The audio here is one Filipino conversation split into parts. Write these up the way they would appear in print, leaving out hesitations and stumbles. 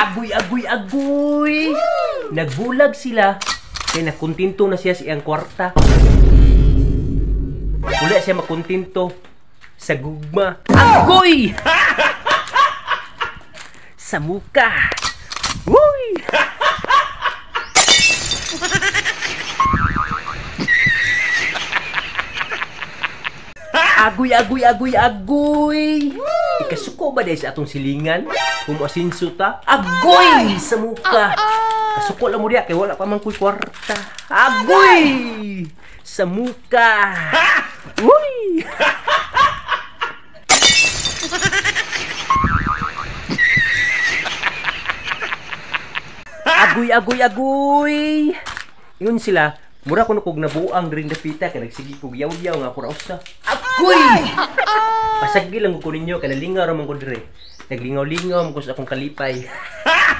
Agoy, agoy, agoy! Nagbulag sila. Kaya nakuntinto na siya sa iyang kwarta. Wala siya makuntinto sa gugma. Agoy! Sa muka. Uy! Agoy, agoy, agoy, agoy! Ikasuko ba dahil sa atong silingan? Kung asinso ta? Agoy! Sa muka! Kasuko lang mo diya, kaya wala pa man ko'y kwarta. Agoy! Sa muka! Uy! Agoy, agoy, agoy! Yun sila, mura ko kog nabuang ring dapita kaya nagsigi kog yaw-yaw nga ako rausa. Agoy! Pasagi lang ko ninyo kaya nalingaw raman ko dire. Naglingaw-lingaw mo ko sa akong kalipay.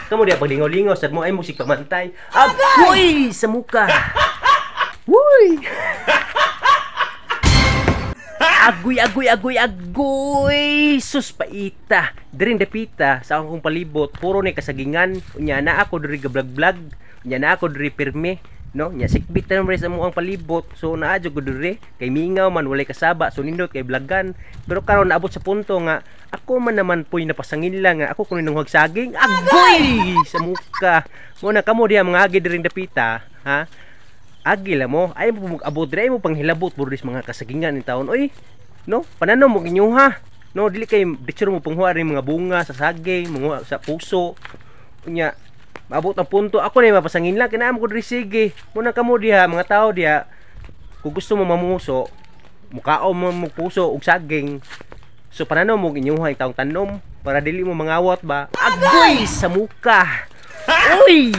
Kamu dia pag lingaw-lingaw sad mo ay musik pamantay. Agoy! Sa muka! Uy! Agoy, agoy, agoy, agoy! Sus paita! Diring dapita sa akong palibot, puro ni kasagingan. Unya na ako diri gablag-blag. Unya na ako diri pirme. No, nya sikbit na sa mo ang palibot. So naadyo ko diri kay mingaw man walay kasaba, so nindot kay blagan. Pero karon naabot sa punto nga ako man naman po'y napasangin lang nga ako kuno nung hagsaging. Agoy! Sa muka. Mo na kamo diha mga agi diri dapita, ha? Agi la mo. Ay mo abot diri mo panghilabot buris mga kasagingan ni taon. Oy, no? Pananom mo ginyuha. No, dili kay ditsura mo panghuwa rin mga bunga sa saging, mga sa puso. Unya maabot ang punto ako na mapasangin lang kinaam ko diri sige muna kamo diha mga tao diha kung gusto mo mamuso mukaon mo puso ug saging so panano mo inyuha taong tanom para dili mo mangawat ba. Agoy! Sa muka! Uy!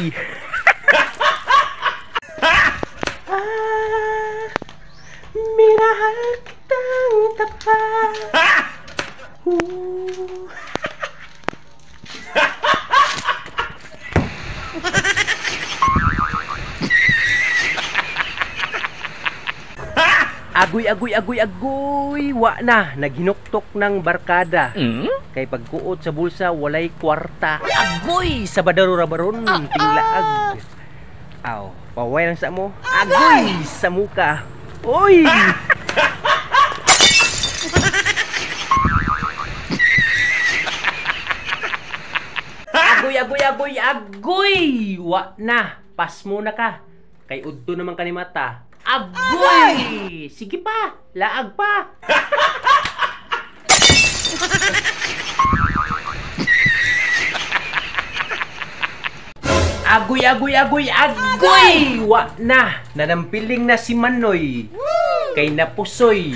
Minahal kitang tapat. Agoy, agoy, agoy, agoy! Wa na, naghinuktok ng barkada. Kay pagkuot sa bulsa, walay kwarta. Agoy! Sa badaro-rabaron, tinglaag. Aw, paway lang sa mo. Agoy! Sa muka. Uy! Agoy, agoy, agoy, agoy! Wa na, pas mo na ka. Kay udto naman kanimata. Agoy! Sige pa, laag pa. Agoy, agoy, agoy, agoy! Wa na, nanampiling na si Manoy. Kay napusoy,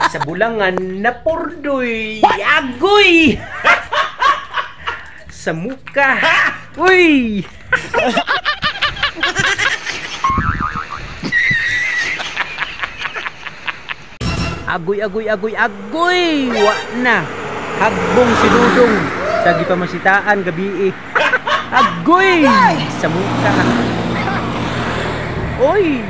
sa bulangan napurdoy. Agoy! Sa muka. Uy! Agoy, agoy, agoy, agoy! Wa na! Hagbong si Dudong sa gipamasitaan gabi. Agoy! Sa muka. Oy!